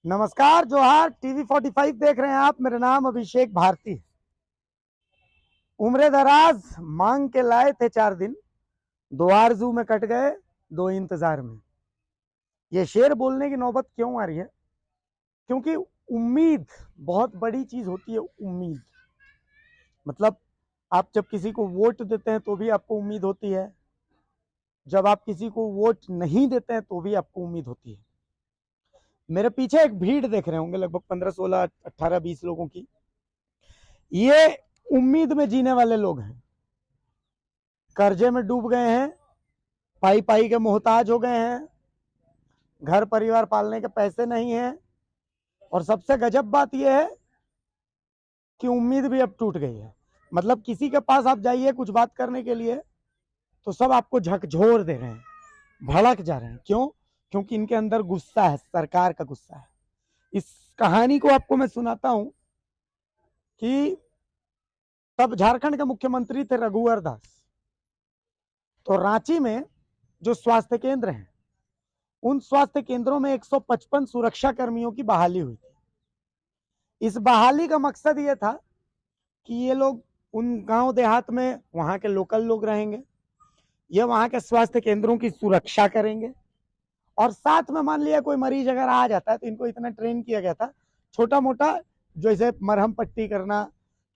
नमस्कार, जोहार। टीवी 45 देख रहे हैं आप। मेरा नाम अभिषेक भारती है। उम्र दराज मांग के लाए थे 4 दिन, 2 आरज़ू में कट गए, 2 इंतजार में। ये शेर बोलने की नौबत क्यों आ रही है? क्योंकि उम्मीद बहुत बड़ी चीज होती है। उम्मीद मतलब आप जब किसी को वोट देते हैं तो भी आपको उम्मीद होती है, जब आप किसी को वोट नहीं देते हैं तो भी आपको उम्मीद होती है। मेरे पीछे एक भीड़ देख रहे होंगे, लगभग 15, 16, 18, 20 लोगों की। ये उम्मीद में जीने वाले लोग हैं। कर्जे में डूब गए हैं, पाई पाई के मोहताज हो गए हैं, घर परिवार पालने के पैसे नहीं हैं, और सबसे गजब बात यह है कि उम्मीद भी अब टूट गई है। मतलब किसी के पास आप जाइए कुछ बात करने के लिए तो सब आपको झकझोर दे रहे हैं, भड़क जा रहे हैं। क्यों? क्योंकि इनके अंदर गुस्सा है, सरकार का गुस्सा है। इस कहानी को आपको मैं सुनाता हूं कि तब झारखंड के मुख्यमंत्री थे रघुवर दास। तो रांची में जो स्वास्थ्य केंद्र हैं, उन स्वास्थ्य केंद्रों में 155 सुरक्षा कर्मियों की बहाली हुई थी। इस बहाली का मकसद ये था कि ये लोग उन गांव देहात में वहां के लोकल लोग रहेंगे, ये वहां के स्वास्थ्य केंद्रों की सुरक्षा करेंगे, और साथ में मान लिया कोई मरीज अगर आ जाता है तो इनको इतना ट्रेन किया गया था, छोटा मोटा जैसे मरहम पट्टी करना,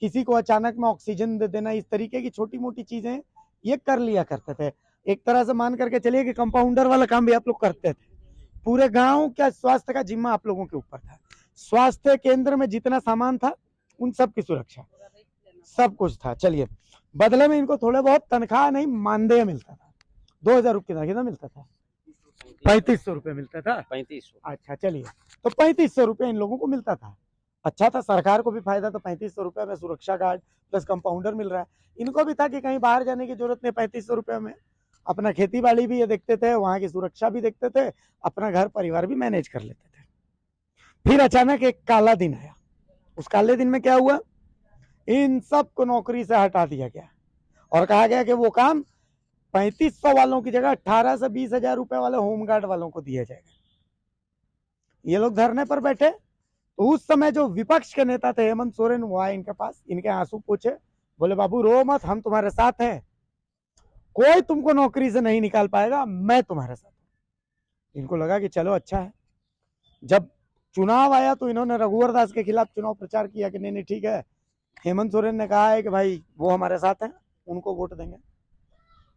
किसी को अचानक में ऑक्सीजन दे देना, इस तरीके की छोटी मोटी चीजें ये कर लिया करते थे। एक तरह से मान करके चलिए कि कंपाउंडर वाला काम भी आप लोग करते थे। पूरे गांव का स्वास्थ्य का जिम्मा आप लोगों के ऊपर था। स्वास्थ्य केंद्र में जितना सामान था उन सब की सुरक्षा, सब कुछ था। चलिए, बदले में इनको थोड़े बहुत तनख्वाह नहीं, मानदेय मिलता था। 2000 रुपये कितना मिलता था? 3500 रुपये मिलता था। 3500। अच्छा, चलिए, तो 3500 रुपये इन लोगों को मिलता था। अच्छा था, सरकार को भी फायदा। तो 3500 रुपये में सुरक्षा गार्ड प्लस कंपाउंडर मिल रहा है। इनको भी था कि कहीं बाहर जाने की जरूरत नहीं, 3500 रुपये में अपना खेती बाड़ी भी ये देखते थे, वहां की सुरक्षा भी देखते थे, अपना घर परिवार भी मैनेज कर लेते थे। फिर अचानक एक काला दिन आया। उस काले दिन में क्या हुआ? इन सब को नौकरी से हटा दिया गया और कहा गया कि वो काम 3500 वालों की जगह 18 से 20 हजार रुपए वाले होमगार्ड वालों को दिया जाएगा। ये लोग धरने पर बैठे। तो उस समय जो विपक्ष के नेता थे हेमंत सोरेन, वो आए इनके पास, इनके आंसू पूछे, बोले बाबू रो मत, हम तुम्हारे साथ हैं, कोई तुमको नौकरी से नहीं निकाल पाएगा, मैं तुम्हारे साथ हूं। इनको लगा कि चलो अच्छा है। जब चुनाव आया तो इन्होंने रघुवर दास के खिलाफ चुनाव प्रचार किया कि नहीं नहीं ठीक है, हेमंत सोरेन ने कहा है कि भाई वो हमारे साथ हैं, उनको वोट देंगे।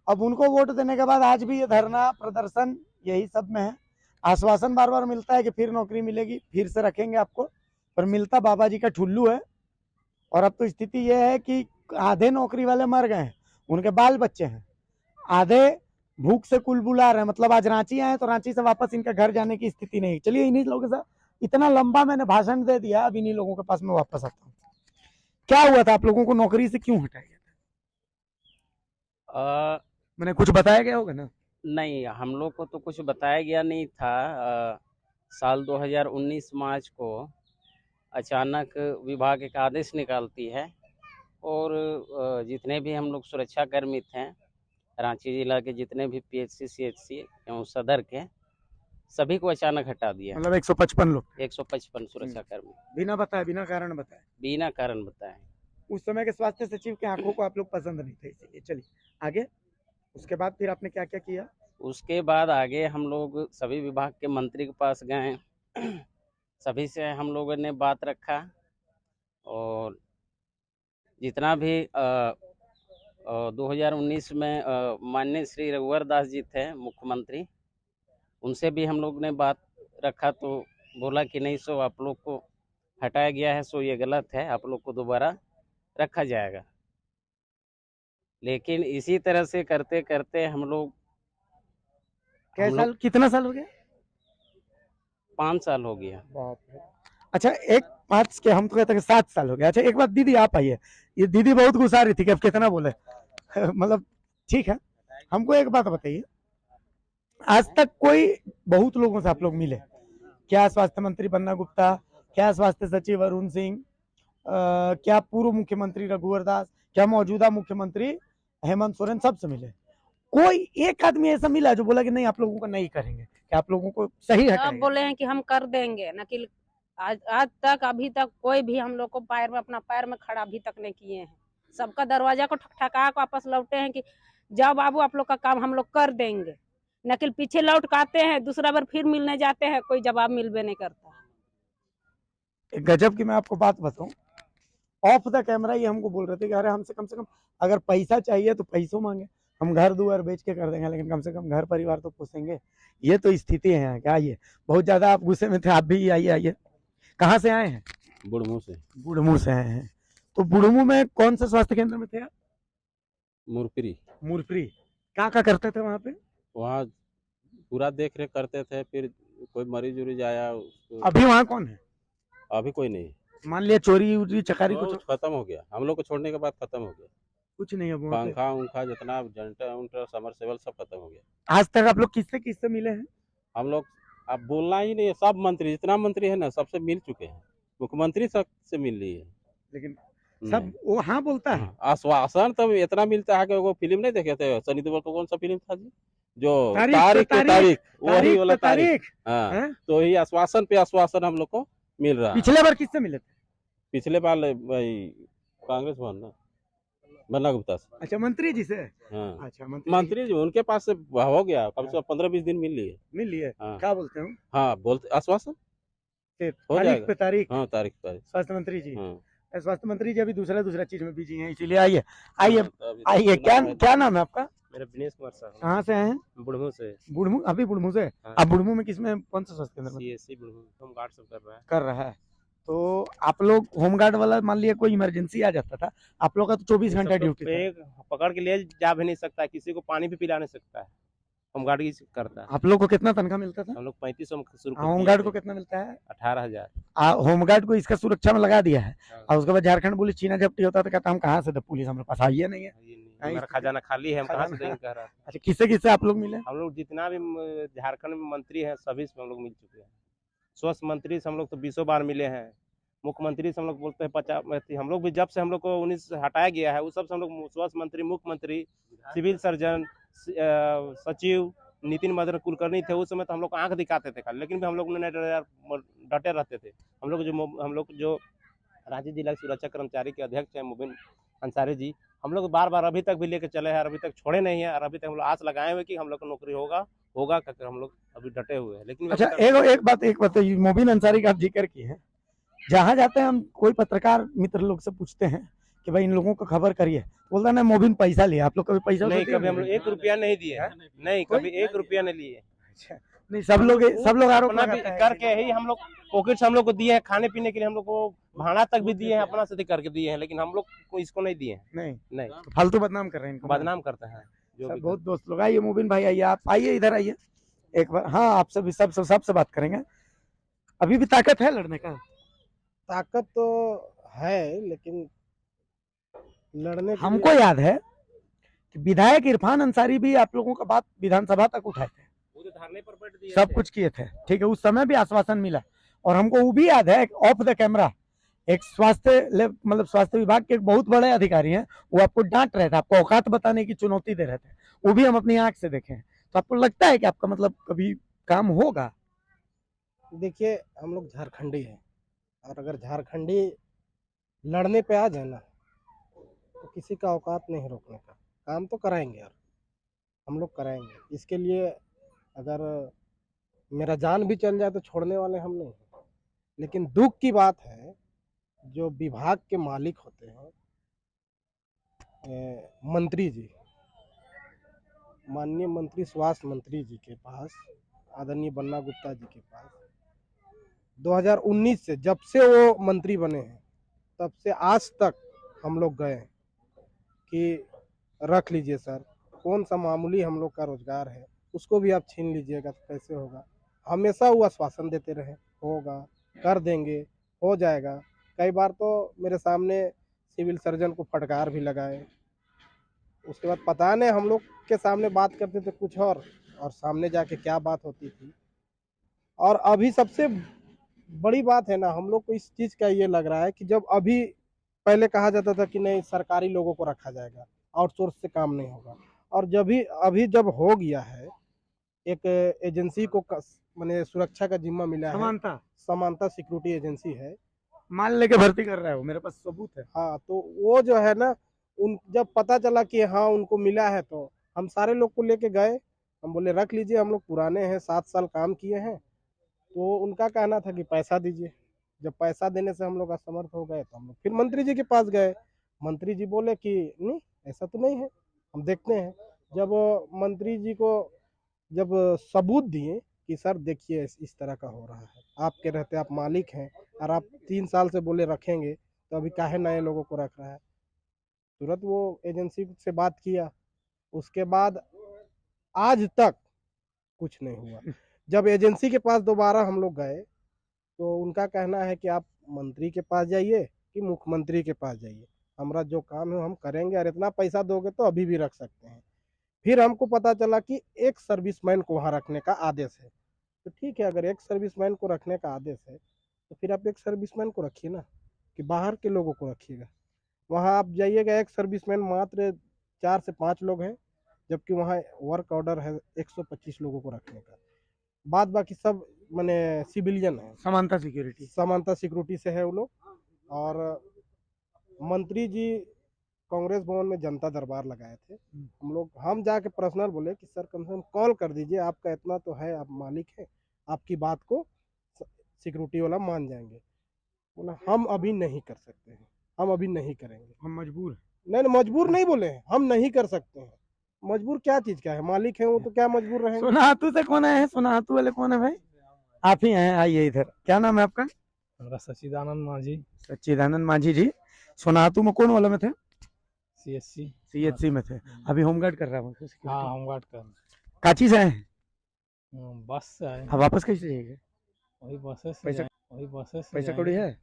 अब उनको वोट देने के बाद आज भी ये धरना प्रदर्शन यही सब में है। आश्वासन बार बार मिलता है कि फिर नौकरी मिलेगी, फिर से रखेंगे आपको, पर मिलता बाबा जी का ठुल्लू है। और अब तो स्थिति यह है कि आधे नौकरी वाले मर गए हैं, उनके बाल बच्चे हैं, आधे भूख से कुलबुला रहे हैं। मतलब आज रांची आए तो रांची से वापस इनका घर जाने की स्थिति नहीं। चलिए, इन्हीं लोगों के साथ इतना लंबा मैंने भाषण दे दिया, अब इन्हीं लोगों के पास में वापस आता हूँ। क्या हुआ था? आप लोगों को नौकरी से क्यों हटाया गया था? मैंने कुछ बताया गया होगा ना? नहीं, हम लोग को तो कुछ बताया गया नहीं था। साल 2019 मार्च को अचानक विभाग एक आदेश निकालती है और जितने भी हम लोग सुरक्षा कर्मी थे रांची जिला के, जितने भी पीएचसी सीएचसी एवं सदर के, सभी को अचानक हटा दिया। मतलब 155 लोग, 155 सुरक्षा कर्मी बिना बताए, बिना कारण बताए, बिना कारण बताए। उस समय के स्वास्थ्य सचिव के आंखों को आप लोग पसंद नहीं थे, इसीलिए। चलिए आगे, उसके बाद फिर आपने क्या क्या किया? उसके बाद आगे हम लोग सभी विभाग के मंत्री के पास गए, सभी से हम लोगों ने बात रखा और जितना भी 2019 में माननीय श्री रघुवर दास जी थे मुख्यमंत्री, उनसे भी हम लोग ने बात रखा तो बोला कि नहीं, सो आप लोग को हटाया गया है, सो ये गलत है, आप लोग को दोबारा रखा जाएगा। लेकिन इसी तरह से करते करते हम लोग कितना साल हो गया? 5 साल हो गया। अच्छा, एक बात के हम तो कहते हैं 7 साल हो गया। अच्छा, एक बात, दीदी आप आइए। ये दीदी बहुत गुस्सा रही थी कि अब कितना बोले। मतलब ठीक है, हमको एक बात बताइए, आज तक कोई, बहुत लोगों से आप लोग मिले, क्या स्वास्थ्य मंत्री बन्ना गुप्ता, क्या स्वास्थ्य सचिव अरुण सिंह, क्या पूर्व मुख्यमंत्री रघुवर दास, क्या मौजूदा मुख्यमंत्री हेमंत सोरेन, सबसे मिले? कोई एक आदमी ऐसा मिला जो बोला कि नहीं आप लोगों को नहीं करेंगे, कि आप लोगों को सही सब बोले हैं कि हम कर देंगे, न कि आज आज तक अभी तक कोई भी हम लोग को पैर में अपना पैर में खड़ा अभी तक नहीं किए हैं। सबका दरवाजा को ठकठका के वापस लौटे हैं कि जाओ बाबू आप लोग का काम हम लोग कर देंगे, नकिल पीछे लौट के आते हैं, दूसरा बार फिर मिलने जाते हैं, कोई जवाब मिलबे नहीं करता। एक गजब की मैं आपको बात बताऊं, ऑफ द कैमरा ये हमको बोल रहे थे कि अरे हमसे कम से कम अगर पैसा चाहिए तो पैसों मांगे, हम घर दुआर बेच के कर देंगे, लेकिन कम से कम घर परिवार तो पोसेंगे। ये तो स्थिति है यहाँ क्या। आइए, बहुत ज्यादा आप गुस्से में थे, आप भी आइए आइए। कहाँ से आए हैं? बुढ़मू से। बुढ़मू से आए हैं। तो बुढ़मू में कौन से स्वास्थ्य केंद्र में थे आप? मुरपरी। मुरपरी। क्या करते थे वहाँ पे? वहाँ पूरा देख रेख करते थे, फिर कोई मरीज उरीज आया उसको। अभी वहाँ कौन है? अभी कोई नहीं। मान लिया चोरी उरी चकारी कुछ कुछ खत्म हो गया, हम लोग को छोड़ने के बाद खत्म हो गया। कुछ नहीं है वहाँ पे? पंखा उंखा जितना जनरेटर उनटर समरसेबल सब खत्म हो गया। आज तक आप लोग किससे किससे मिले हैं? हम लोग अब बोलना ही नहीं है, सब मंत्री जितना मंत्री है ना सबसे मिल चुके हैं, मुख्यमंत्री सब से मिल ली है। लेकिन सब वो हाँ बोलता है। आश्वासन तो इतना मिलता है कि वो फिल्म नहीं देखे थे सनी देओल को, कौन सा फिल्म था जी जो तारीख वही वाला तारीख। हाँ, हाँ, तो यही आश्वासन पे आश्वासन हम लोग को मिल रहा है। पिछले बार किससे मिले थे? पिछले बार भाई कांग्रेस भवन ना बन्ना गुप्ता से। अच्छा, मंत्री जी से। हाँ, अच्छा, मंत्री जी उनके पास से हो गया, कम से कम 15-20 दिन मिल लिए। हाँ। क्या बोलते हैं? हाँ, बोलते आश्वासन हो जाएगा। तारीख। हाँ, तारीख। स्वास्थ्य मंत्री जी। हाँ। स्वास्थ्य मंत्री जी अभी दूसरा चीज में बिजी हैं, इसीलिए आइए आइए तो आइए। क्या नाम है आपका? मेरा दिनेश कुमार साहब। कहाँ से आए हैं? बुढ़मू से। बुढ़मू? अभी बुढ़मू से? हाँ। आप बुढ़मू में किसमें कौन सा स्वास्थ्य केंद्र में? सीएससी बुढ़मू होमगार्ड सब कर रहा है। तो आप लोग होमगार्ड वाला मान लिया कोई इमरजेंसी आ जाता था, आप लोग का तो 24 घंटा ड्यूटी था। पकड़ के ले जा भी नहीं सकता, किसी को पानी भी पिला नहीं सकता है, होमगार्ड ही करता है। आप लोग को कितना तनख्वाह मिलता था? हम लोग 3500 में शुरू होमगार्ड को कितना मिलता है? 18,000। होमगार्ड को इसका सुरक्षा में लगा दिया है। और उसके बाद झारखंड पुलिस चीना झपटी होता तो कहता हम कहाँ से दे पुलिस, हमारे पास आई नहीं है। हमारा खजाना खाली है, हम कहाँ से देंगे कह रहा है। अच्छा, किससे किससे आप लोग मिले? हम लोग जितना भी झारखंड में मंत्री हैं सभी से हम लोग मिल चुके हैं। स्वास्थ्य मंत्री से हम लोग तो 20 बार मिले हैं, मुख्यमंत्री से हम लोग बोलते हैं 50। हम लोग भी जब से हम लोग को 19 से हटाया गया है उस सब से हम लोग स्वास्थ्य मंत्री, मुख्यमंत्री, सिविल सर्जन, सचिव नितिन मदन कुलकर्णी थे उस समय, तो हम लोग आंख दिखाते थे खाली, लेकिन भी हम लोग डटे रहते थे। हम लोग जो रांची जिला सुरक्षा कर्मचारी के अध्यक्ष हैं मुबिन अंसारी जी, हम लोग बार बार अभी तक भी लेके चले हैं और अभी तक छोड़े नहीं है, और अभी तक हम लोग आस लगाए हुए कि हम लोग को नौकरी होगा करके हम लोग अभी डटे हुए हैं। लेकिन अच्छा, एक बात मुबिन अंसारी का आप जिक्र किए हैं, जहाँ जाते हैं हम कोई पत्रकार मित्र लोग से पूछते हैं कि भाई इन लोगों को खबर करिए, बोलता है ना मोबिन पैसा लिया। आप लोग कभी पैसा नहीं, कभी हम लोग 1 रुपया नहीं दिए, नहीं कभी 1 रुपया नहीं लिए। अच्छा, नहीं सब लोग आरोप करके ही हम लोग पॉकेट से हम लोग को दिए हैं, खाने पीने के लिए हम लोग को भाड़ा तक भी दिए हैं, अपना से करके दिए हैं, लेकिन हम लोग को इसको नहीं दिए हैं। नहीं फालतू बदनाम कर रहे हैं, बदनाम करते हैं जो बहुत दोस्त लोग। आइए मुबिन भाई, आइए, आप आइए, इधर आइए एक बार। हाँ, आपसे भी सबसे बात करेंगे। अभी भी ताकत है लड़ने का? ताकत तो है, लेकिन लड़ने हमको याद है कि विधायक इरफान अंसारी भी आप लोगों का बात विधानसभा तक उठाए थे, धरने पर बैठ दिए, सब कुछ किए थे, ठीक है, उस समय भी आश्वासन मिला। और हमको वो भी याद है ऑफ द कैमरा एक स्वास्थ्य विभाग के एक बहुत बड़े अधिकारी हैं, वो आपको डांट रहे थे, आपको औकात बताने की चुनौती दे रहे थे, वो भी हम अपनी आंख से देखे। तो आपको लगता है कि आपका मतलब कभी काम होगा? देखिए, हम लोग झारखंडी हैं, और अगर झारखंडी लड़ने पे आ जाए ना तो किसी का औकात नहीं रोकने का। काम तो कराएंगे यार, हम लोग कराएंगे। इसके लिए अगर मेरा जान भी चल जाए तो छोड़ने वाले हम नहीं हैं। लेकिन दुख की बात है, जो विभाग के मालिक होते हैं, मंत्री जी, माननीय मंत्री स्वास्थ्य मंत्री जी के पास, आदरणीय बन्ना गुप्ता जी के पास 2019 से जब से वो मंत्री बने हैं तब से आज तक हम लोग गए कि रख लीजिए सर, कौन सा मामूली हम लोग का रोजगार है उसको भी आप छीन लीजिएगा तो कैसे होगा। हमेशा वो आश्वासन देते रहे, होगा, कर देंगे, हो जाएगा। कई बार तो मेरे सामने सिविल सर्जन को फटकार भी लगाए। उसके बाद पता नहीं हम लोग के सामने बात करते थे कुछ और सामने जाके क्या बात होती थी। और अभी सबसे बड़ी बात है ना, हम लोग को इस चीज़ का ये लग रहा है कि जब अभी पहले कहा जाता था कि नहीं सरकारी लोगों को रखा जाएगा, आउटसोर्स से काम नहीं होगा, और अभी जब हो गया है एक एजेंसी को माने सुरक्षा का जिम्मा मिला है। समानता समानता सिक्योरिटी एजेंसी है। माल लेके भर्ती कर रहा है वो, मेरे पास सबूत है। हाँ, तो वो जो है ना, उन जब पता चला कि हाँ उनको मिला है, तो हम सारे लोग को लेके गए। हम बोले रख लीजिए, हम लोग पुराने हैं, 7 साल काम किए हैं। तो उनका कहना था कि पैसा दीजिए। जब पैसा देने से हम लोग असमर्थ हो गए, तो हम लोग फिर मंत्री जी के पास गए। मंत्री जी बोले कि नहीं, ऐसा तो नहीं है, हम देखते हैं। जब मंत्री जी को जब सबूत दिए कि सर देखिए इस तरह का हो रहा है, आपके रहते आप मालिक हैं और आप 3 साल से बोले रखेंगे, तो अभी काहे नए लोगों को रख रहा है। तुरंत वो एजेंसी से बात किया। उसके बाद आज तक कुछ नहीं हुआ। जब एजेंसी के पास दोबारा हम लोग गए, तो उनका कहना है कि आप मंत्री के पास जाइए कि मुख्यमंत्री के पास जाइए, हमारा जो काम है हम करेंगे, और इतना पैसा दोगे तो अभी भी रख सकते हैं। फिर हमको पता चला कि एक सर्विसमैन को वहाँ रखने का आदेश है। तो ठीक है, अगर एक सर्विसमैन को रखने का आदेश है, तो फिर आप एक सर्विसमैन को रखिए ना, कि बाहर के लोगों को रखिएगा। वहाँ आप जाइएगा, एक सर्विसमैन मात्र 4 से 5 लोग हैं, जबकि वहाँ वर्क ऑर्डर है 125 लोगों को रखने का। बाद बाकी सब माने सिविलियन है। समानता सिक्योरिटी। समानता सिक्योरिटी से है वो लोग। और मंत्री जी कांग्रेस भवन में जनता दरबार लगाए थे। हम जाके पर्सनल बोले कि सर कम से कम कॉल कर दीजिए, आपका इतना तो है, आप मालिक हैं, आपकी बात को सिक्योरिटी वाला मान जाएंगे। बोला हम अभी नहीं कर सकते हैं, हम अभी नहीं करेंगे, हम मजबूर हैं। नहीं मजबूर नहीं बोले हैं, हम नहीं कर सकते हैं। मजबूर क्या चीज का है, मालिक है वो, तो क्या मजबूर रहेंगे। सोनाहातू से कौन आए हैं? सोनाहातू वाले कौन है भाई? आप ही हैं, आइए इधर। क्या नाम है आपका? हमारा सच्चिदानंद मांझी, सच्चिदानंद मांझी जी। सोनाहातू में कौन वाला में थे? सीएससी। सीएचसी में थे। अभी होमगार्ड कर रहा हूँ। हाँ, होमगार्ड कर काची से आए हैं? बस से आए। अब वापस कैसे जाइएगा? वही बसेस से पैसा- जाएं, वही बसेस से पैसा जाएंगे। कौड़ी है?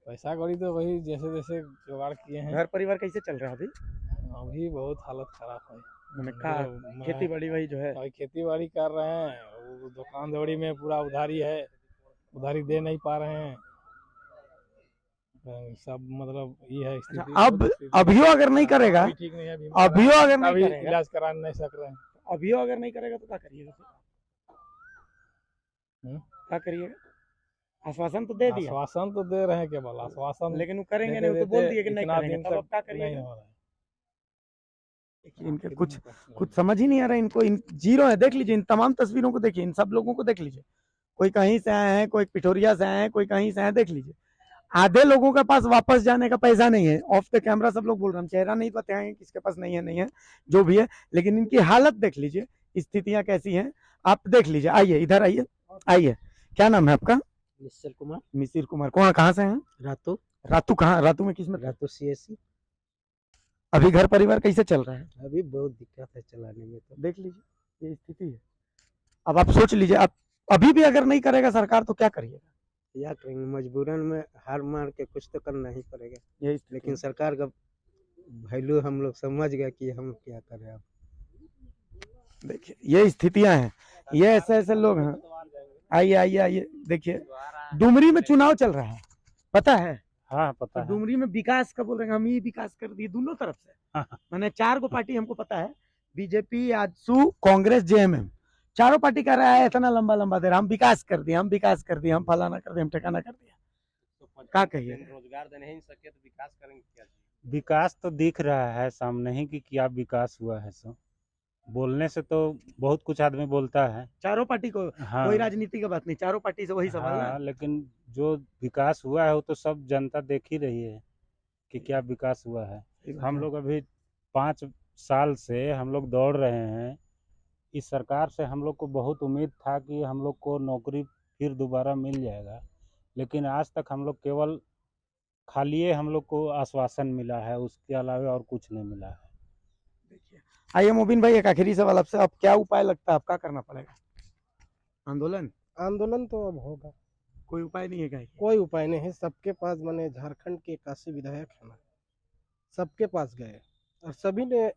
पैसा कौड़ी तो वही जैसे जैसे जुगाड़ किए हैं। घर परिवार कैसे चल रहा है अभी? अभी बहुत हालत खराब है। मैंने कहा खेती बाड़ी वही जो है। अभी खेती बाड़ी कर रहे हैं, वो दुकान दौड़ी में पूरा उधारी है, उधारी दे नहीं पा रहे हैं। सब मतलब ये है स्थिति। अब अभियो अगर नहीं करेगा, अभी ठीक नहीं है, अभियो अगर नहीं अभी करेगा, इलाज करा नहीं सक रहे हैं। अभियो अगर नहीं करेगा तो क्या करिएगा? क्या करिएगा? आश्वासन तो दे दिया, आश्वासन तो दे रहे हैं, केवल आश्वासन, लेकिन वो करेंगे नहीं। वो तो बोल दिए कि नहीं करेंगे, तब अब क्या नहीं करिएगा? हो रहा है। इनके कुछ समझ ही नहीं आ रहा है इनको। इन जीरो है। देख लीजिए इन तमाम तस्वीरों को, देखिए इन सब लोगों को देख लीजिए। कोई कहीं से आए हैं, कोई पिठोरिया से आए हैं, कोई कहीं से आए हैं। देख लीजिए आधे लोगों के पास वापस जाने का पैसा नहीं है। ऑफ द कैमरा सब लोग बोल रहे हैं, हम चेहरा नहीं बताएंगे किसके पास नहीं है, नहीं है जो भी है, लेकिन इनकी हालत देख लीजिए, स्थितियां कैसी हैं आप देख लीजिए। आइए इधर आइए, आइए। क्या नाम है आपका? मिस्टर कुमार। मिसिर कुमार। कौन, कहाँ से हैं? रातू। रातू कहाँ? रातू में किसमें? रातू सीएससी। अभी घर परिवार कैसे चल रहा है? अभी बहुत दिक्कत है चलाने में। तो देख लीजिए ये स्थिति है। अब आप सोच लीजिए, आप अभी भी अगर नहीं करेगा सरकार तो क्या करिएगा? क्या करेंगे, मजबूरन में हार मार के कुछ तो करना ही पड़ेगा। यही लेकिन सरकार का वैल्यू हम लोग समझ गए कि हम क्या करें अब। देखिए ये स्थितियां हैं, ये ऐसे ऐसे लोग हैं। आइए आइए आइए, देखिए डुमरी में चुनाव चल रहा है, पता है? हाँ पता तो डुमरी में विकास का बोल रहे हैं, हम ये विकास कर दिए दोनों तरफ से। मैंने 4 को पार्टी हमको पता है, बीजेपी, आजसू, कांग्रेस, जेएमएम, चारों पार्टी कर रहा है इतना लंबा लंबा देर, हम विकास कर दिए, हम विकास कर दिए, हम फलाना कर दिए, हम ठिकाना कर दिया। क्या कहिए? रोजगार दे नहीं सके तो विकास करेंगे क्या? विकास तो दिख रहा है सामने ही कि क्या विकास हुआ है। सो बोलने से तो बहुत कुछ आदमी बोलता है। चारों पार्टी को, हाँ, कोई राजनीति का बात नहीं, चारों पार्टी से वही सवाल हाँ, है। लेकिन जो विकास हुआ है वो तो सब जनता देख ही रही है कि क्या विकास हुआ है। हम लोग अभी 5 साल से हम लोग दौड़ रहे हैं। इस सरकार से हम लोग को बहुत उम्मीद था कि हम लोग को नौकरी फिर दोबारा मिल जाएगा, लेकिन आज तक हम लोग केवल खाली हम लोग को आश्वासन मिला है, उसके अलावा और कुछ नहीं मिला है। देखिए आइए मोबिन भाई, एक आखिरी सवाल आपसे, अब क्या उपाय लगता है, अब क्या करना पड़ेगा? आंदोलन? आंदोलन तो अब होगा, कोई उपाय नहीं है क्या? कोई उपाय नहीं है। सबके पास मैंने झारखंड के 81 विधायक है ना, सबके पास गए और सभी ने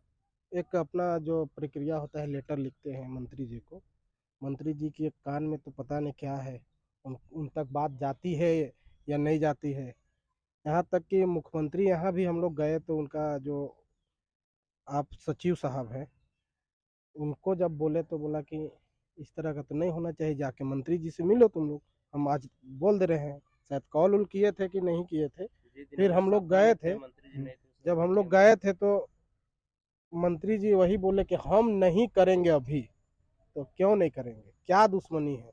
एक अपना जो प्रक्रिया होता है लेटर लिखते हैं मंत्री जी को। मंत्री जी के कान में तो पता नहीं क्या है, उन तक बात जाती है या नहीं जाती है। यहाँ तक कि मुख्यमंत्री यहाँ भी हम लोग गए तो उनका जो आप सचिव साहब हैं, उनको जब बोले तो बोला कि इस तरह का तो नहीं होना चाहिए। जाके मंत्री जी से मिलो तुम लोग, हम आज बोल दे रहे हैं। शायद कॉल उल किए थे कि नहीं किए थे, फिर हम लोग गए थे। जब हम लोग गए थे तो मंत्री जी वही बोले कि हम नहीं करेंगे अभी। तो क्यों नहीं करेंगे, क्या दुश्मनी है?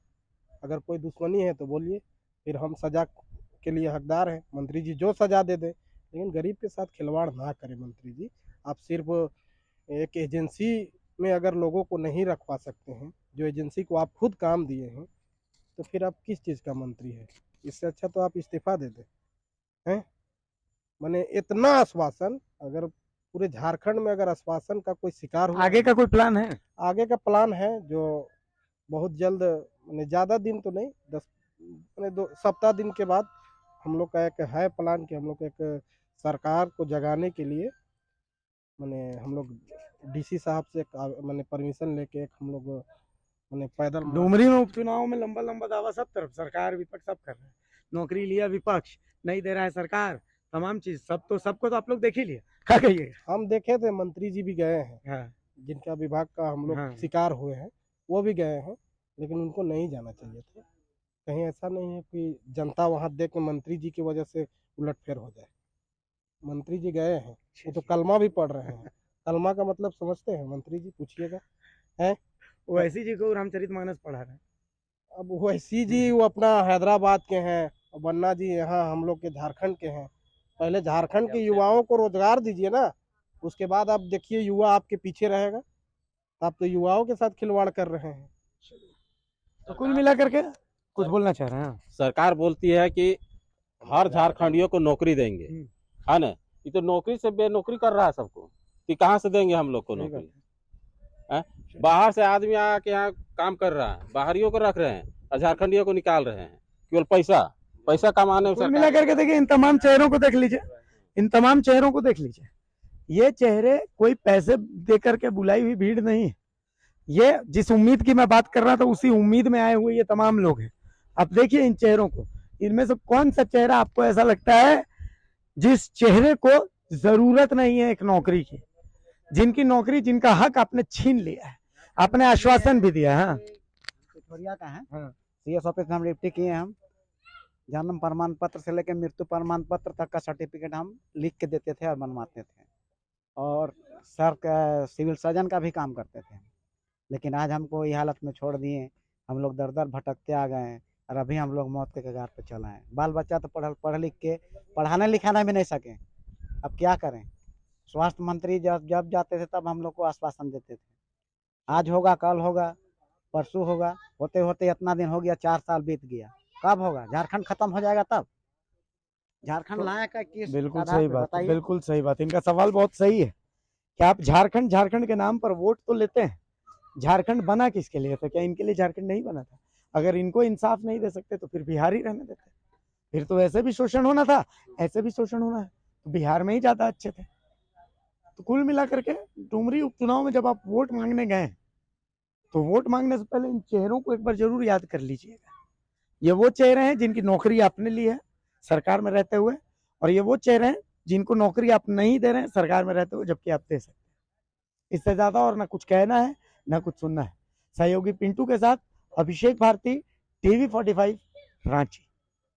अगर कोई दुश्मनी है तो बोलिए, फिर हम सजा के लिए हकदार हैं। मंत्री जी जो सजा दे दे, लेकिन गरीब के साथ खिलवाड़ ना करें मंत्री जी। आप सिर्फ एक एजेंसी में अगर लोगों को नहीं रखवा सकते हैं, जो एजेंसी को आप खुद काम दिए हैं, तो फिर आप किस चीज़ का मंत्री है? इससे अच्छा तो आप इस्तीफा दे दें। हैं, मैंने इतना आश्वासन, अगर पूरे झारखंड में अगर आश्वासन का कोई शिकार हुआ, आगे का कोई प्लान है? आगे का प्लान है जो बहुत जल्द, मैंने ज़्यादा दिन तो नहीं, 2 सप्ताह दिन के बाद हम लोग का एक है प्लान कि हम लोग एक सरकार को जगाने के लिए मैंने हम लोग डीसी साहब से मैंने परमिशन लेके एक हम लोग मैंने पैदल डुमरी में उपचुनाव में लंबा लंबा दावा सब तरफ, सरकार विपक्ष सब कर रहे हैं। नौकरी लिया विपक्ष, नहीं दे रहा है सरकार, तमाम चीज सब तो सबको तो आप लोग देख ही लिया। क्या कहिए? हम देखे थे, मंत्री जी भी गए हैं। हाँ। जिनका विभाग का हम लोग हाँ। शिकार हुए हैं वो भी गए हैं, लेकिन उनको नहीं जाना चाहिए था। कहीं ऐसा नहीं है कि जनता वहां देख के मंत्री जी की वजह से उलटफेर हो जाए। मंत्री जी गए हैं, वो तो कलमा भी पढ़ रहे हैं। कलमा का मतलब समझते हैं मंत्री जी? पूछिएगा। है वैसी जी को रामचरितमानस पढ़ा रहे हैं। अब वैसी जी वो अपना हैदराबाद के हैं और बन्ना जी यहाँ हम लोग के झारखंड के हैं। पहले झारखंड के युवाओं को रोजगार दीजिए ना, उसके बाद आप देखिए युवा आपके पीछे रहेगा। आप तो युवाओं के साथ खिलवाड़ कर रहे हैं। तो कुल मिला करके कुछ बोलना चाह रहे हैं? सरकार बोलती है कि हर झारखंडियों को नौकरी देंगे, है ना? ये तो नौकरी से बेनौकरी कर रहा है सबको, कि कहाँ से देंगे हम लोग को नौकरी? है, बाहर से आदमी आके यहाँ काम कर रहा है, बाहरियों को रख रहे हैं और झारखंडियों को निकाल रहे हैं, केवल पैसा कमाने में। कुल मिला करके देखिए, इन तमाम चेहरों को देख लीजिए, इन तमाम चेहरों को देख लीजिए। ये चेहरे कोई पैसे दे करके बुलाई हुई भीड़ नहीं है। ये जिस उम्मीद की मैं बात कर रहा था, उसी उम्मीद में आए हुए ये तमाम लोग हैं। अब देखिए इन चेहरों को, इनमें से कौन सा चेहरा आपको ऐसा लगता है जिस चेहरे को जरूरत नहीं है एक नौकरी की, जिनकी नौकरी, जिनका हक आपने छीन लिया है, आपने आश्वासन भी दिया है? पिठोरिया का है। सीएस ऑफिस में हम ड्यूटी किए हैं। हम जन्म प्रमाण पत्र से लेकर मृत्यु प्रमाण पत्र तक का सर्टिफिकेट हम लिख के देते थे और बनवाते थे, और सर का सिविल सर्जन का भी काम करते थे। लेकिन आज हमको ये हालत में छोड़ दिए, हम लोग दर दर भटकते आ गए हैं, और अभी हम लोग मौत के कगार पर चला है। बाल बच्चा तो पढ़ लिख के पढ़ाने लिखाना भी नहीं सके, अब क्या करें? स्वास्थ्य मंत्री जब जाते थे तब हम लोग को आश्वासन देते थे, आज होगा, कल होगा, परसों होगा, होते होते इतना दिन हो गया, 4 साल बीत गया। कब होगा? झारखंड खत्म हो जाएगा तब? झारखंड लायक है किस? बिल्कुल सही बात, बिल्कुल सही बात। इनका सवाल बहुत सही है कि आप झारखंड के नाम पर वोट तो लेते हैं, झारखंड बना किसके लिए था? क्या इनके लिए झारखंड नहीं बना था? अगर इनको इंसाफ नहीं दे सकते तो फिर बिहार ही रहने देते, फिर तो ऐसे भी शोषण होना था, ऐसे भी शोषण होना है, तो बिहार में ही ज्यादा अच्छे थे। तो कुल मिला करके डुमरी उपचुनाव में जब आप वोट मांगने गए, तो वोट मांगने से पहले इन चेहरों को एक बार जरूर याद कर लीजिएगा। ये वो चेहरे हैं जिनकी नौकरी आपने ली है सरकार में रहते हुए, और ये वो चेहरे हैं जिनको नौकरी आप नहीं दे रहे हैं सरकार में रहते हुए, जबकि आप दे सकते हैं। इससे ज्यादा और ना कुछ कहना है ना कुछ सुनना है। सहयोगी पिंटू के साथ अभिषेक भारती, TV 45, रांची।